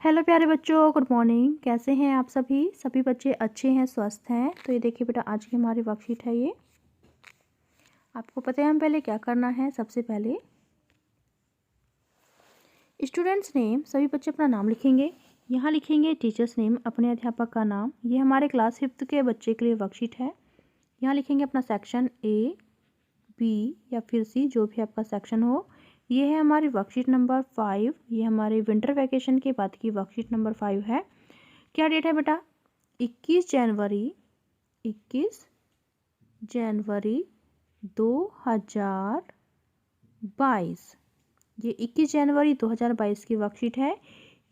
Hello प्यारे बच्चों, good morning. कैसे हैं आप सभी बच्चे अच्छे हैं, स्वस्थ हैं। तो ये देखिए बेटा, आज की हमारी वर्कशीट है। ये आपको पता है हम पहले क्या करना है। सबसे पहले स्टूडेंट्स नेम, सभी बच्चे अपना नाम लिखेंगे। यहाँ लिखेंगे टीचर्स नेम, अपने अध्यापक का नाम। ये हमारे क्लास 5th के बच्चे के लिए वर्कशीट है। यहाँ लिखेंगे अपना सेक्शन A, B या फिर C, जो भी आपका सेक्शन हो। ये है हमारी वर्कशीट नंबर 5। ये हमारे विंटर वैकेशन के बाद की वर्कशीट नंबर 5 है। क्या डेट है बेटा? 21 जनवरी 2022। ये 21 जनवरी 2022 की वर्कशीट है।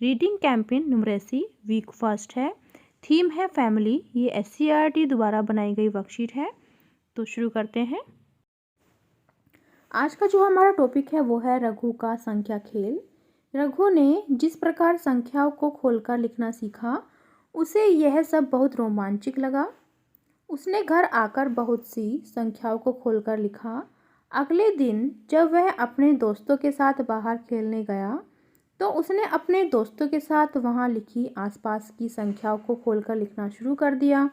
Reading campaign numeracy week first है। थीम है फैमिली। ये SCERT द्वारा बनाई गई वर्कशीट है। तो शुरू करते हैं। आज का जो हमारा टॉपिक है वो है रघु का संख्या खेल। रघु ने जिस प्रकार संख्याओं को खोलकर लिखना सीखा, उसे यह सब बहुत रोमांचक लगा। उसने घर आकर बहुत सी संख्याओं को खोलकर लिखा। अगले दिन जब वह अपने दोस्तों के साथ बाहर खेलने गया, तो उसने अपने दोस्तों के साथ वहां लिखी आसपास की संख्याओं को खोलकर लिखना शुरू कर दिया।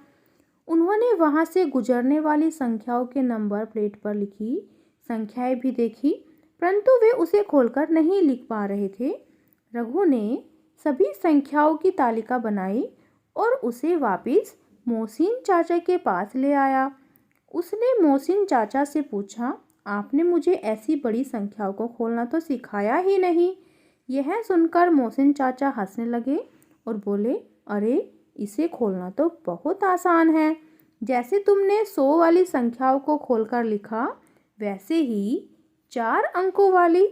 उन्होंने वहां से गुजरने वाली संख्याओं के नंबर प्लेट पर लिखी संख्याएं भी देखी, परंतु वे उसे खोलकर नहीं लिख पा रहे थे। रघु ने सभी संख्याओं की तालिका बनाई और उसे वापस मोहसिन चाचा के पास ले आया। उसने मोहसिन चाचा से पूछा, आपने मुझे ऐसी बड़ी संख्याओं को खोलना तो सिखाया ही नहीं। यह सुनकर मोहसिन चाचा हंसने लगे और बोले, अरे इसे खोलना तो बहुत आसान है। जैसे तुमने 100 वाली संख्याओं को खोलकर लिखा, वैसे ही 4 अंकों वाली,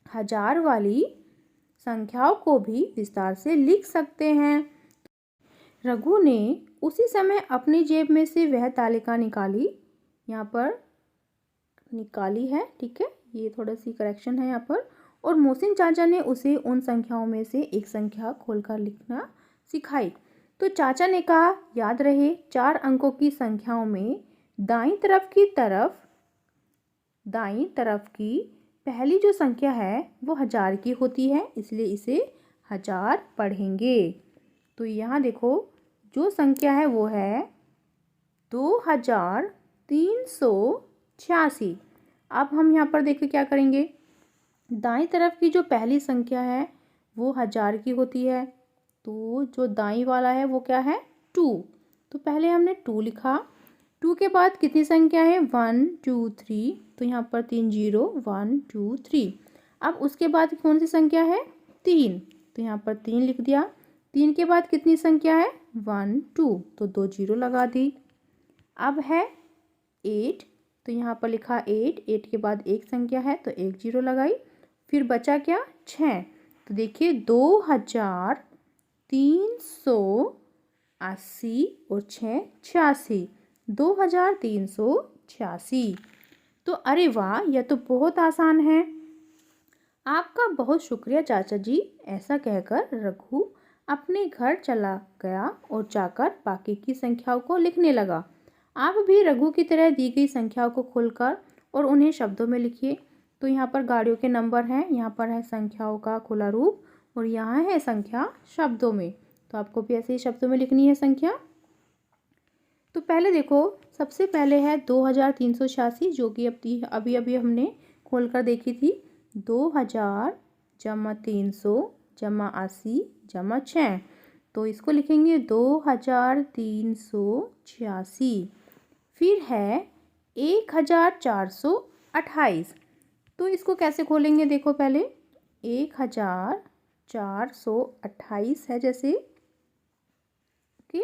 1000 वाली संख्याओं को भी विस्तार से लिख सकते हैं। रघु ने उसी समय अपनी जेब में से वह तालिका निकाली। यहाँ पर निकाली है, ठीक है, ये थोड़ा सी करेक्शन है यहाँ पर। और मोहसिन चाचा ने उसे उन संख्याओं में से एक संख्या खोलकर लिखना सिखाई। तो चाचा ने कहा, याद रहे 4 अंकों की संख्याओं में दाईं तरफ की पहली जो संख्या है वो 1000 की होती है, इसलिए इसे 1000 पढ़ेंगे। तो यहाँ देखो, जो संख्या है वो है 2386। अब हम यहाँ पर देखिए क्या करेंगे। दाईं तरफ की जो पहली संख्या है वो 1000 की होती है, तो जो दाईं वाला है वो क्या है? 2। तो पहले हमने 2 लिखा। 2 के बाद कितनी संख्या है? 1 2 3, तो यहाँ पर 3 0 1 2 3। अब उसके बाद कौन सी संख्या है? 3, तो यहाँ पर 3 लिख दिया। 3 के बाद कितनी संख्या है? 1 2, तो 2 0 लगा दी। अब है 8, तो यहाँ पर लिखा 8। 8 के बाद एक संख्या है तो 1 0 लगाई। फिर बचा क्या? 6। तो देखिए 2380 और 6 86, 2386। तो अरे वाह, यह तो बहुत आसान है। आपका बहुत शुक्रिया चाचा जी। ऐसा कहकर रघु अपने घर चला गया और जाकर बाकी की संख्याओं को लिखने लगा। आप भी रघु की तरह दी गई संख्याओं को खोलकर और उन्हें शब्दों में लिखिए। तो यहाँ पर गाड़ियों के नंबर हैं, यहाँ पर है संख्याओं का खुला रूप, और यहाँ है संख्या शब्दों में। तो आपको भी ऐसे ही शब्दों में लिखनी है संख्या। तो पहले देखो, सबसे पहले है 2386, जो कि अभी अभी हमने खोलकर देखी थी। 2000 जमा 300 जमा 80 जमा 6, तो इसको लिखेंगे 2386। फिर है 1428, तो इसको कैसे खोलेंगे? देखो पहले 1428 है जैसे कि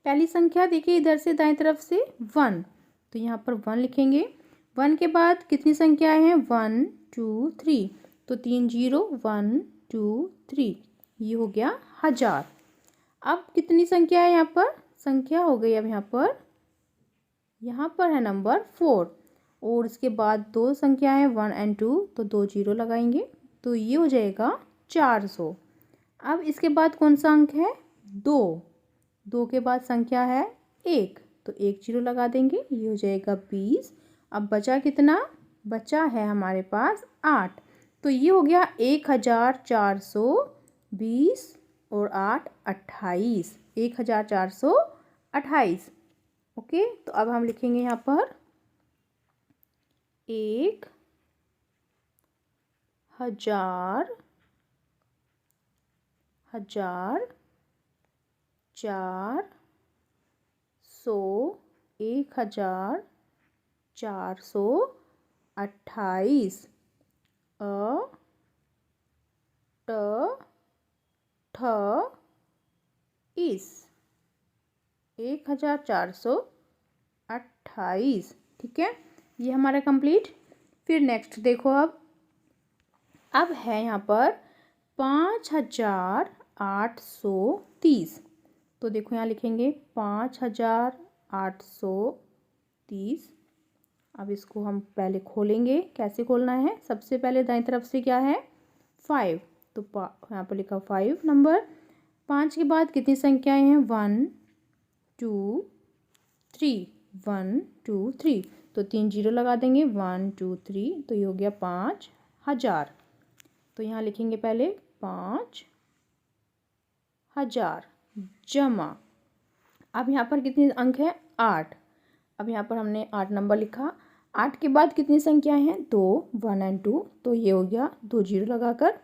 पहली संख्या देखिए इधर से दाएं तरफ से 1, तो यहाँ पर 1 लिखेंगे। 1 के बाद कितनी संख्याएं हैं? 1 2 3, तो 3 0 1 2 3, ये हो गया 1000। अब कितनी संख्या है यहाँ पर? संख्या हो गई अब यहाँ पर है नंबर 4, और इसके बाद 2 संख्या है 1 और 2, तो 2 0 लगाएंगे, तो ये हो जाएगा 400। अब इसके बाद कौन सा अंक है? 2 के बाद संख्या है 1, तो 1 0 लगा देंगे, ये हो जाएगा 20। अब बचा कितना? बचा है हमारे पास 8, तो ये हो गया 1420 और 8 28, 1428। ओके, तो अब हम लिखेंगे यहाँ पर 1000, 400, 1428। ट ठ इस 1428। ठीक है, ये हमारा कंप्लीट। फिर नेक्स्ट देखो, अब है यहाँ पर 5830। तो देखो यहाँ लिखेंगे 5830। अब इसको हम पहले खोलेंगे। कैसे खोलना है, सबसे पहले दाईं तरफ से क्या है 5, तो यहाँ पर लिखा 5 नंबर। 5 के बाद कितनी संख्याएं हैं 1 2 3, 1 2 3, तो 3 जीरो लगा देंगे 1 2 3, तो ये हो गया 5000। तो यहाँ लिखेंगे पहले 5000 जमा। अब यहाँ पर कितने अंक है 8। अब यहाँ पर हमने 8 नंबर लिखा। 8 के बाद कितनी संख्याएं हैं 2, 1 एंड 2, तो ये हो गया 2 जीरो लगाकर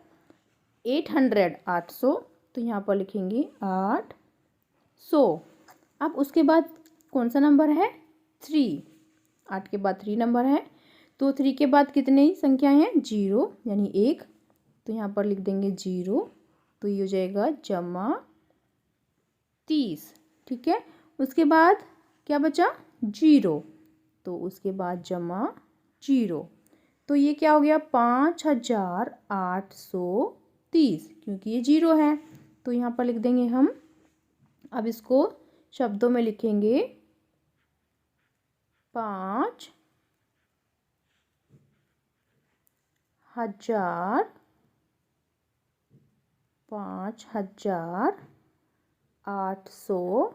800, 800। तो यहाँ पर लिखेंगे 800। अब उसके बाद कौन सा नंबर है 3। 8 के बाद 3 नंबर है, तो 3 के बाद कितनी संख्याएं हैं 0 यानी 1, तो यहाँ पर लिख देंगे 0, तो ये हो जाएगा जमा 30। ठीक है, उसके बाद क्या बचा 0, तो उसके बाद जमा 0, तो ये क्या हो गया 5830, क्योंकि ये 0 है तो यहाँ पर लिख देंगे हम। अब इसको शब्दों में लिखेंगे 5000, 5800,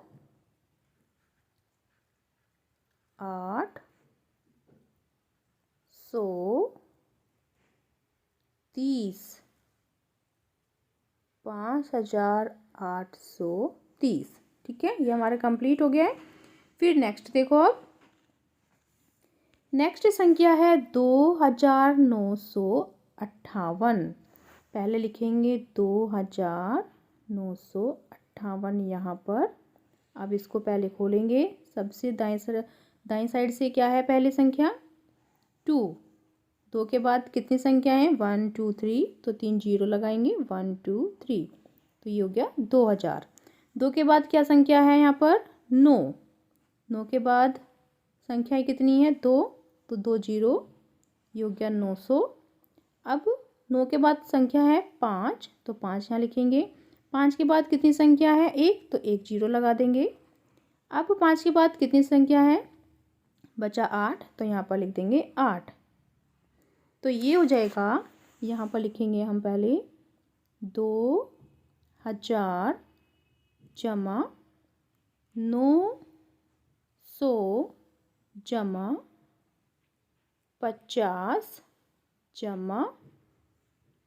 830, 5830। ठीक है, ये हमारा कंप्लीट हो गया है। फिर नेक्स्ट देखो, अब नेक्स्ट संख्या है 2958। पहले लिखेंगे 2958 यहाँ पर। अब इसको पहले खोलेंगे। सबसे दाएं साइड से क्या है पहली संख्या 2। 2 के बाद कितनी संख्या है 1 2 3, तो 3 जीरो लगाएंगे 1 2 3, तो ये हो गया 2000। 2 के बाद क्या संख्या है यहाँ पर 9। 9 के बाद संख्या कितनी है 2, तो 2 जीरो, ये हो गया 900। अब 9 के बाद संख्या है 5, तो 5 यहाँ लिखेंगे। 5 के बाद कितनी संख्या है 1, तो 1 जीरो लगा देंगे। अब 5 के बाद कितनी संख्या है बचा 8, तो यहाँ पर लिख देंगे 8, तो ये हो जाएगा। यहाँ पर लिखेंगे हम पहले 2000 जमा 900 जमा 50 जमा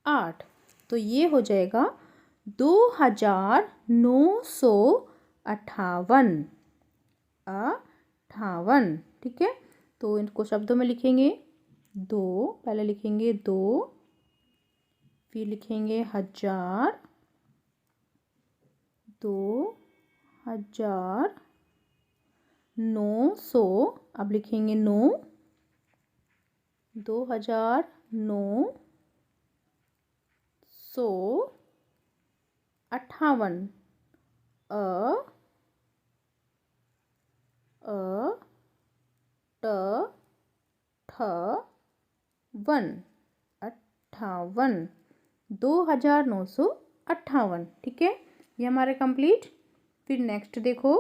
8, तो ये हो जाएगा 2958। ठीक है, तो इनको शब्दों में लिखेंगे 2, पहले लिखेंगे 2, फिर लिखेंगे 1000, 2900, अब लिखेंगे 9, 2958 ट ठ 1 58, 2958। ठीक है, ये हमारे कंप्लीट। फिर नेक्स्ट देखो,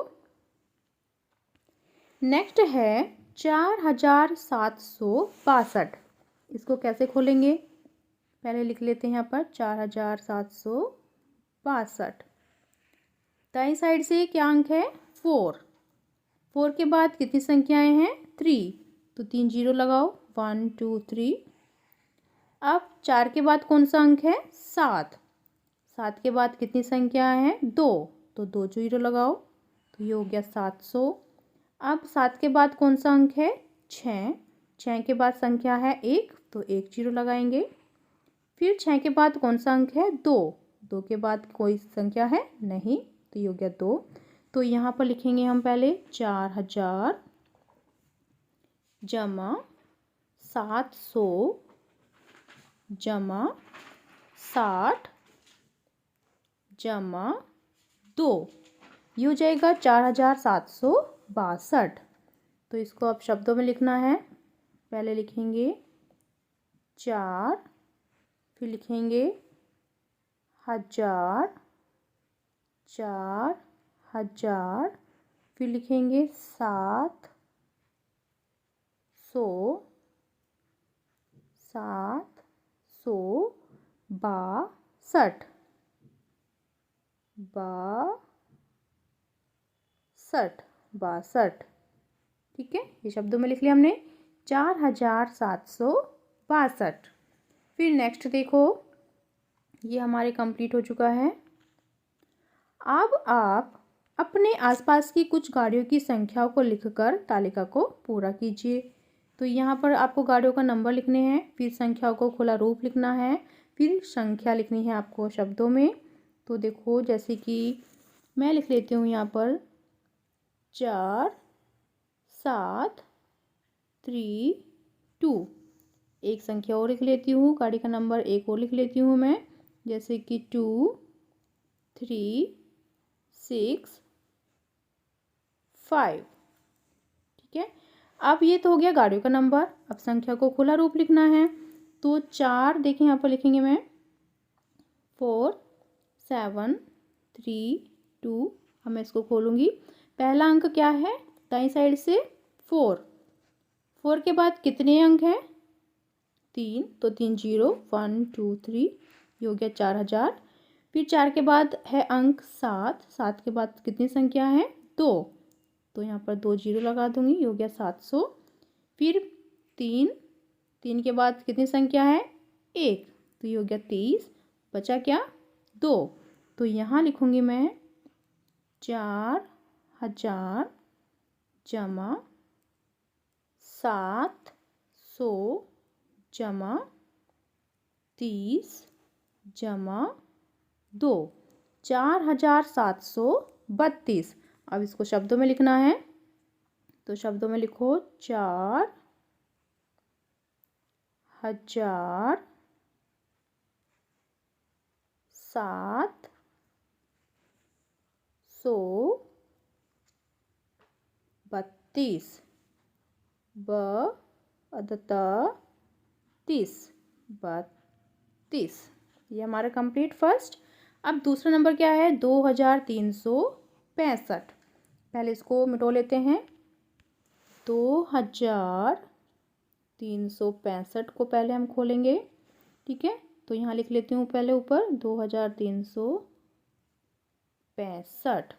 नेक्स्ट है 4762। इसको कैसे खोलेंगे, पहले लिख लेते हैं यहाँ पर 4762। दाईं साइड से क्या अंक है 4। 4 के बाद कितनी संख्याएं हैं 3, तो 3 जीरो लगाओ 1 2 3। अब 4 के बाद कौन सा अंक है 7। 7 के बाद कितनी संख्या है? 2, तो 2 जीरो लगाओ, तो ये हो गया 700। अब 7 के बाद कौन सा अंक है? 6, 6 के बाद संख्या है 1, तो 1 जीरो लगाएंगे। फिर 6 के बाद कौन सा अंक है? 2, 2 के बाद कोई संख्या है? नहीं, तो ये हो गया 2। तो यहाँ पर लिखेंगे हम पहले 4000 जमा 700 जमा 60 जमा 2, ये हो जाएगा 4762। तो इसको अब शब्दों में लिखना है। पहले लिखेंगे 4, फिर लिखेंगे 1000, 4000, फिर लिखेंगे 700, 762, 62। ठीक है, ये शब्दों में लिख लिया हमने 4762। फिर नेक्स्ट देखो, ये हमारे कंप्लीट हो चुका है। अब आप अपने आसपास की कुछ गाड़ियों की संख्याओं को लिखकर तालिका को पूरा कीजिए। तो यहाँ पर आपको गाड़ियों का नंबर लिखने हैं, फिर संख्याओं को खुला रूप लिखना है, फिर संख्या लिखनी है आपको शब्दों में। तो देखो, जैसे कि मैं लिख लेती हूँ यहाँ पर 4 7 3 2। एक संख्या और लिख लेती हूँ, गाड़ी का नंबर एक और लिख लेती हूँ मैं, जैसे कि 2 3 6 5। ठीक है, अब ये तो हो गया गाड़ियों का नंबर। अब संख्या को खुला रूप लिखना है। तो 4 देखें यहाँ पर लिखेंगे मैं 4 7 3 2। अब मैं इसको खोलूँगी। पहला अंक क्या है? दाईं साइड से 4, 4 के बाद कितने अंक हैं? 3, तो 3 जीरो 1 2 3, ये हो गया 4000। फिर 4 के बाद है अंक 7, 7 के बाद कितनी संख्या है? 2, तो यहाँ पर 2 जीरो लगा दूंगी, ये हो गया 700। फिर 3, 3 के बाद कितनी संख्या है? 1, तो ये हो गया 30। बचा क्या? 2, तो यहाँ लिखूंगी मैं 4000 जमा 700 जमा 30 जमा 2, 4732। अब इसको शब्दों में लिखना है। तो शब्दों में लिखो 4000 732 32। ये हमारा कंप्लीट फर्स्ट। अब दूसरा नंबर क्या है? 2365। पहले इसको मिटो लेते हैं। 2365 को पहले हम खोलेंगे। ठीक है, तो यहाँ लिख लेती हूँ पहले ऊपर 2365।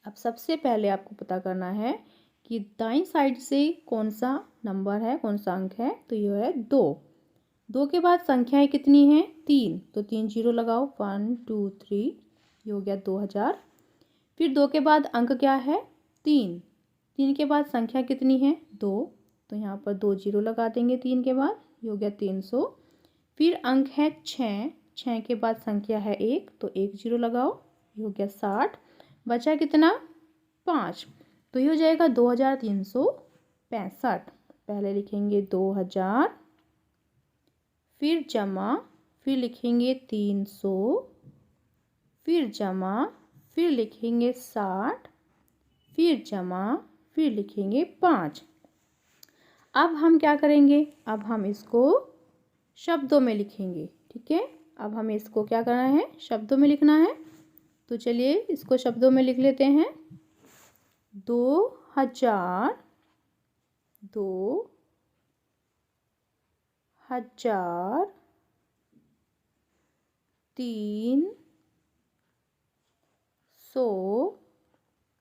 अब सबसे पहले आपको पता करना है कि दाईं साइड से कौन सा नंबर है, कौन सा अंक है। तो ये है 2, 2 के बाद संख्याएं कितनी हैं? 3, तो 3 जीरो लगाओ 1 2 3, ये हो गया 2000। फिर 2 के बाद अंक क्या है? 3, 3 के बाद संख्या कितनी है? 2, तो यहाँ पर 2 जीरो लगा देंगे 3 के बाद, ये हो गया 300। फिर अंक है 6, 6 के बाद संख्या है 1, तो 1 जीरो लगाओ, ये हो गया 60। बचा कितना? 5, तो ये हो जाएगा 2365। पहले लिखेंगे 2000, फिर जमा, फिर लिखेंगे 300, फिर जमा, फिर लिखेंगे 60, फिर जमा, फिर लिखेंगे 5। अब हम क्या करेंगे? अब हम इसको शब्दों में लिखेंगे। ठीक है, अब हमें इसको क्या करना है? शब्दों में लिखना है। तो चलिए इसको शब्दों में लिख लेते हैं। 2000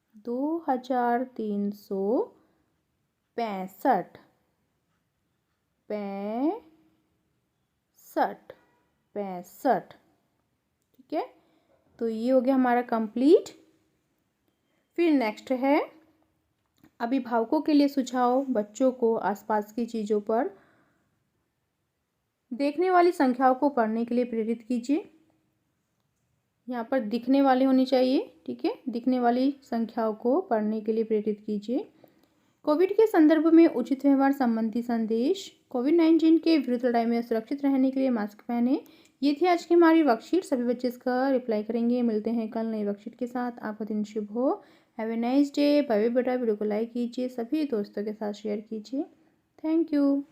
2365। 65। ठीक ठीक है, तो ये हो गया हमारा कंप्लीट। फिर नेक्स्ट है अभिभावकों के लिए सुझाव। बच्चों को आसपास की चीज़ों पर देखने वाली संख्याओं को पढ़ने के लिए प्रेरित कीजिए। यहाँ पर दिखने वाली होनी चाहिए, ठीक है, दिखने वाली संख्याओं को पढ़ने के लिए प्रेरित कीजिए। कोविड के संदर्भ में उचित व्यवहार संबंधी संदेश। कोविड-19 के विरुद्ध लड़ाई में सुरक्षित रहने के लिए मास्क पहने। ये थी आज की हमारी वर्कशीट। सभी बच्चे इसका रिप्लाई करेंगे। मिलते हैं कल नई वर्कशीट के साथ। आपका दिन शुभ हो। Have a nice day. Bye bye बेटा। वीडियो को लाइक कीजिए, सभी दोस्तों के साथ शेयर कीजिए। Thank you.